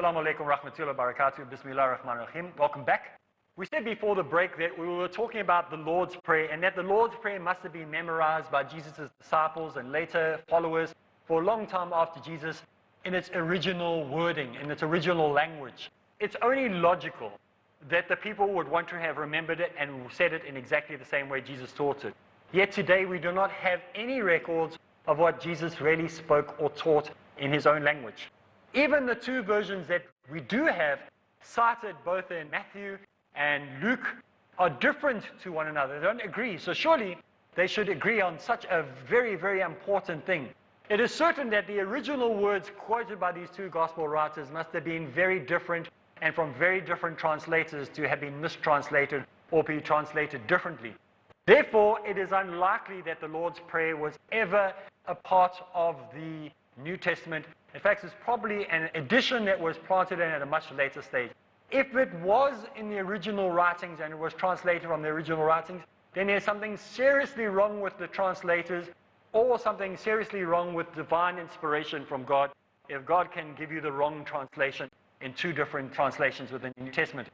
Assalamu alaikum rahmatullahi wa barakatuh. Bismillah ar-Rahman ar-Rahim. Welcome back. We said before the break that we were talking about the Lord's Prayer and that the Lord's Prayer must have been memorized by Jesus' disciples and later followers for a long time after Jesus in its original wording, in its original language. It's only logical that the people would want to have remembered it and said it in exactly the same way Jesus taught it. Yet today we do not have any records of what Jesus really spoke or taught in his own language. Even the two versions that we do have, cited both in Matthew and Luke, are different to one another. They don't agree. So surely they should agree on such a very, very important thing. It is certain that the original words quoted by these two gospel writers must have been very different and from very different translators to have been mistranslated or be translated differently. Therefore, it is unlikely that the Lord's Prayer was ever a part of the New Testament. In fact, it's probably an addition that was planted in at a much later stage. If it was in the original writings and it was translated from the original writings, then there's something seriously wrong with the translators or something seriously wrong with divine inspiration from God if God can give you the wrong translation in two different translations within the New Testament.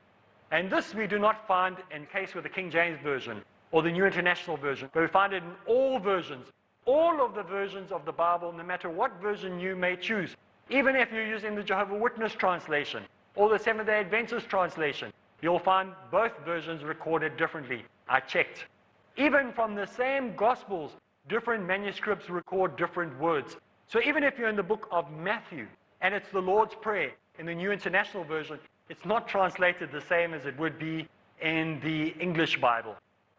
And this we do not find in case with the King James Version or the New International Version, but we find it in all versions. All of the versions of the Bible, no matter what version you may choose, even if you're using the Jehovah's Witness translation or the Seventh-day Adventist translation, you'll find both versions recorded differently. I checked. Even from the same Gospels, different manuscripts record different words. So even if you're in the book of Matthew and it's the Lord's Prayer in the New International Version, it's not translated the same as it would be in the English Bible.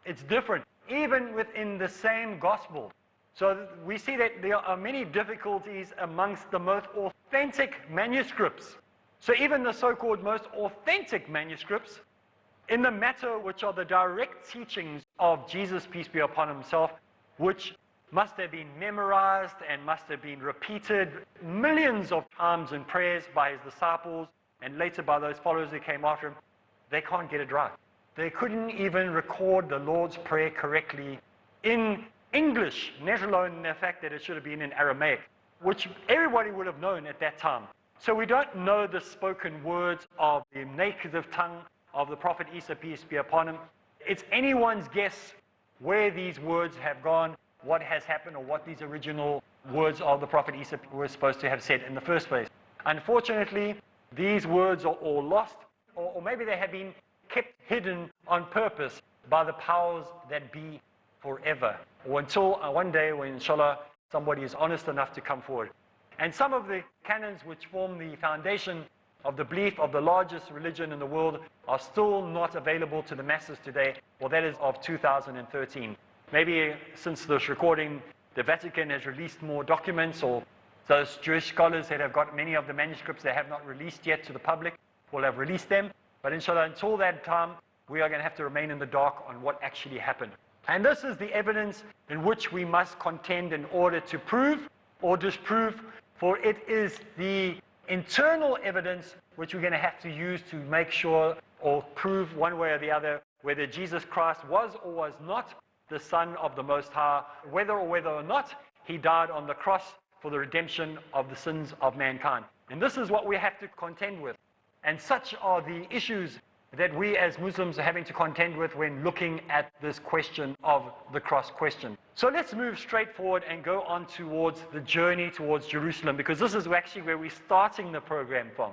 It's different, even within the same Gospel. So we see that there are many difficulties amongst the most authentic manuscripts. So even the so-called most authentic manuscripts, in the matter which are the direct teachings of Jesus, peace be upon himself, which must have been memorized and must have been repeated millions of times in prayers by his disciples and later by those followers who came after him, they can't get it right. They couldn't even record the Lord's Prayer correctly in English, let alone the fact that it should have been in Aramaic, which everybody would have known at that time. So we don't know the spoken words of the native tongue of the Prophet Isa, peace be upon him. It's anyone's guess where these words have gone, what has happened, or what these original words of the Prophet Isa were supposed to have said in the first place. Unfortunately, these words are all lost, or maybe they have been kept hidden on purpose by the powers that be forever, or until one day when, inshallah, somebody is honest enough to come forward. And some of the canons which form the foundation of the belief of the largest religion in the world are still not available to the masses today, well, that is of 2013. Maybe since this recording, the Vatican has released more documents, or those Jewish scholars that have got many of the manuscripts they have not released yet to the public will have released them. But inshallah, until that time, we are going to have to remain in the dark on what actually happened. And this is the evidence in which we must contend in order to prove or disprove, for it is the internal evidence which we're going to have to use to make sure or prove one way or the other whether Jesus Christ was or was not the Son of the Most High, whether or not he died on the cross for the redemption of the sins of mankind. And this is what we have to contend with. And such are the issues that we as Muslims are having to contend with when looking at this question of the cross question. So let's move straight forward and go on towards the journey towards Jerusalem, because this is actually where we're starting the program from.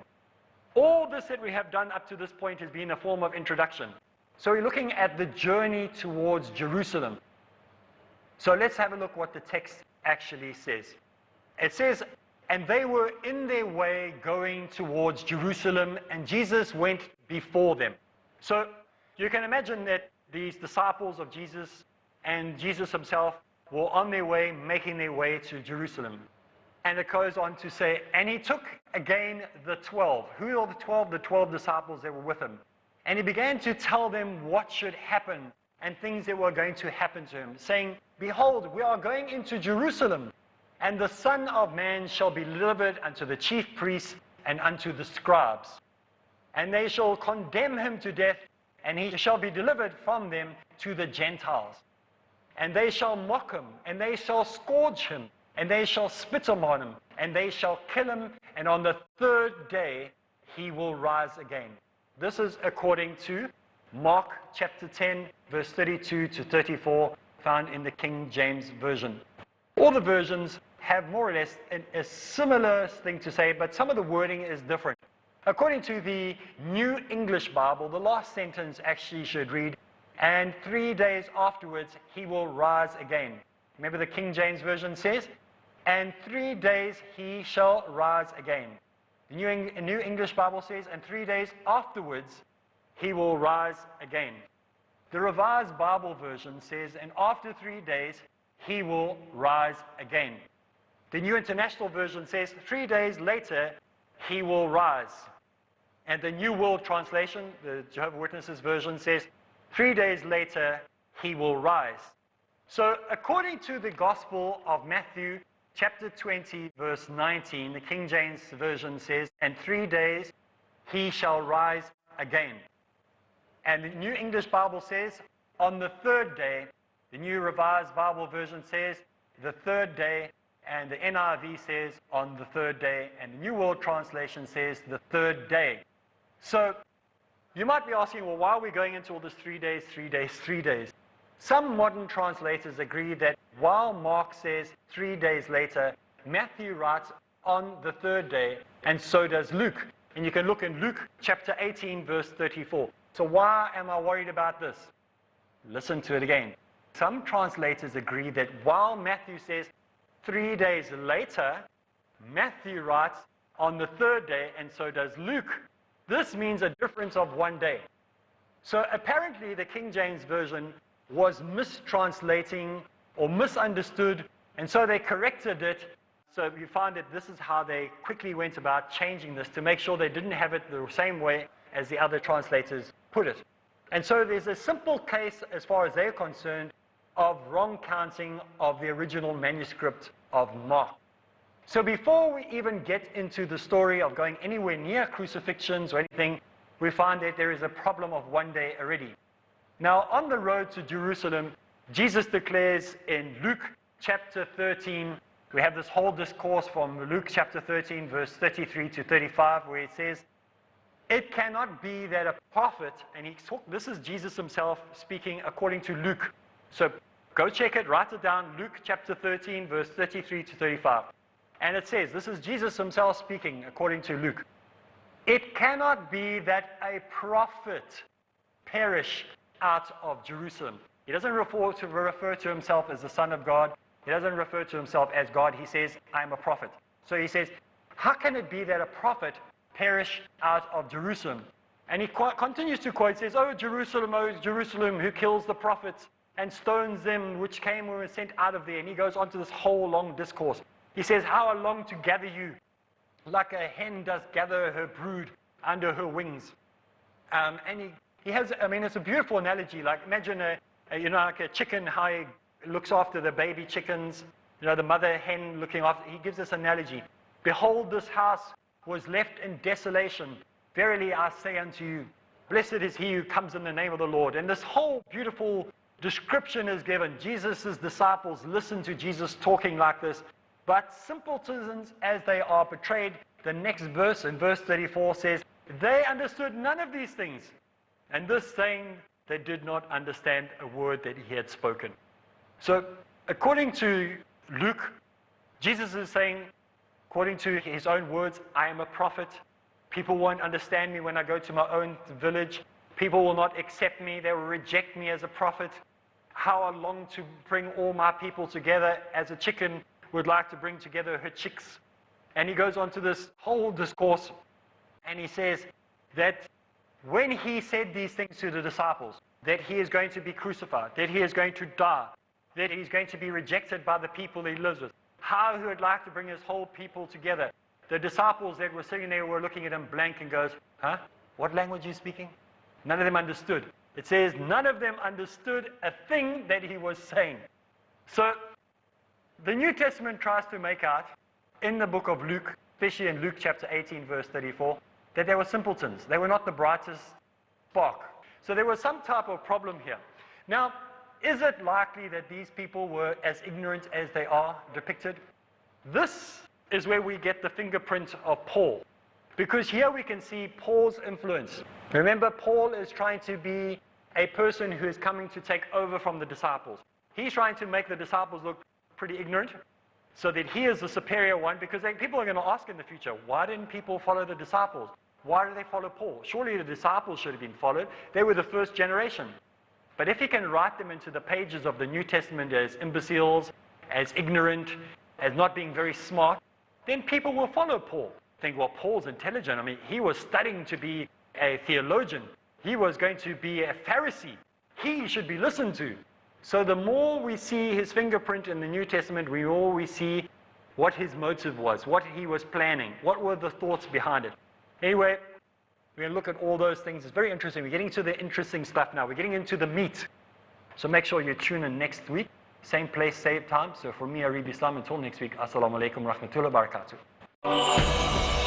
All this that we have done up to this point has been a form of introduction. So we're looking at the journey towards Jerusalem. So let's have a look what the text actually says. It says, and they were in their way going towards Jerusalem, and Jesus went before them. So you can imagine that these disciples of Jesus and Jesus himself were on their way, making their way to Jerusalem. And it goes on to say, and he took again the 12. Who are the 12? The 12 disciples that were with him. And he began to tell them what should happen and things that were going to happen to him, saying, behold, we are going into Jerusalem, and the Son of Man shall be delivered unto the chief priests and unto the scribes. And they shall condemn him to death, and he shall be delivered from them to the Gentiles. And they shall mock him, and they shall scourge him, and they shall spit upon him, and they shall kill him, and on the third day he will rise again. This is according to Mark chapter 10, verse 32 to 34, found in the King James Version. All the versions have more or less a similar thing to say, but some of the wording is different. According to the New English Bible, the last sentence actually should read, "And 3 days afterwards he will rise again." Remember the King James Version says, "And 3 days he shall rise again." The New English Bible says, "And 3 days afterwards he will rise again." The Revised Bible Version says, "And after 3 days he will rise again." The New International Version says, 3 days later he will rise. And the New World Translation, the Jehovah's Witnesses version, says, 3 days later he will rise. So according to the Gospel of Matthew, chapter 20, verse 19, the King James Version says, "And 3 days he shall rise again." And the New English Bible says, "On the third day." The New Revised Bible Version says, "the third day." And the NIV says, "on the third day." And the New World Translation says, "the third day." So you might be asking, well, why are we going into all this 3 days, 3 days, 3 days? Some modern translators agree that while Mark says 3 days later, Matthew writes on the third day, and so does Luke. And you can look in Luke chapter 18, verse 34. So why am I worried about this? Listen to it again. Some translators agree that while Matthew says 3 days later, Matthew writes on the third day, and so does Luke. This means a difference of 1 day. So apparently the King James Version was mistranslating or misunderstood, and so they corrected it. So you find that this is how they quickly went about changing this to make sure they didn't have it the same way as the other translators put it. And so there's a simple case, as far as they're concerned, of wrong counting of the original manuscript of Mark. So before we even get into the story of going anywhere near crucifixions or anything, we find that there is a problem of 1 day already. Now, on the road to Jerusalem, Jesus declares in Luke chapter 13, we have this whole discourse from Luke chapter 13, verse 33 to 35, where it says, "It cannot be that a prophet," and this is Jesus himself speaking according to Luke. So go check it, write it down, Luke chapter 13, verse 33 to 35. And it says, this is Jesus himself speaking according to Luke. "It cannot be that a prophet perish out of Jerusalem." He doesn't refer to himself as the Son of God. He doesn't refer to himself as God. He says, "I'm a prophet." So he says, how can it be that a prophet perish out of Jerusalem? And he continues to quote, says, "Oh Jerusalem, who kills the prophets and stones them which came and were sent out of there." And he goes on to this whole long discourse. He says, "How I long to gather you, like a hen does gather her brood under her wings." And he has, it's a beautiful analogy. Like imagine like a chicken, how he looks after the baby chickens, the mother hen looking after. He gives this analogy. "Behold, this house was left in desolation. Verily I say unto you, blessed is he who comes in the name of the Lord." And this whole beautiful description is given. Jesus' disciples listen to Jesus talking like this. But simpletons as they are betrayed, the next verse, in verse 34, says, "They understood none of these things. And this saying, they did not understand a word that he had spoken." So according to Luke, Jesus is saying, according to his own words, "I am a prophet. People won't understand me when I go to my own village. People will not accept me. They will reject me as a prophet. How I long to bring all my people together as a chicken would like to bring together her chicks." And he goes on to this whole discourse, and he says that when he said these things to the disciples, that he is going to be crucified, that he is going to die, that he's going to be rejected by the people he lives with, how he would like to bring his whole people together. The disciples that were sitting there were looking at him blank and goes, "Huh? What language are you speaking?" None of them understood. It says none of them understood a thing that he was saying. So the New Testament tries to make out in the book of Luke, especially in Luke chapter 18, verse 34, that they were simpletons. They were not the brightest spark. So there was some type of problem here. Now, is it likely that these people were as ignorant as they are depicted? This is where we get the fingerprint of Paul. Because here we can see Paul's influence. Remember, Paul is trying to be a person who is coming to take over from the disciples. He's trying to make the disciples look pretty ignorant so that he is the superior one, because people are going to ask in the future, why didn't people follow the disciples? Why did they follow Paul? Surely the disciples should have been followed. They were the first generation. But if he can write them into the pages of the New Testament as imbeciles, as ignorant, as not being very smart, then people will follow Paul. Think, well, Paul's intelligent. I mean, he was studying to be a theologian. He was going to be a Pharisee. He should be listened to. So the more we see his fingerprint in the New Testament, the more we see what his motive was, what he was planning, what were the thoughts behind it. Anyway, we're going to look at all those things. It's very interesting. We're getting to the interesting stuff now. We're getting into the meat. So make sure you tune in next week. Same place, same time. So for me, Areeb Islam, until next week, Assalamu alaikum wa rahmatullahi wa barakatuh.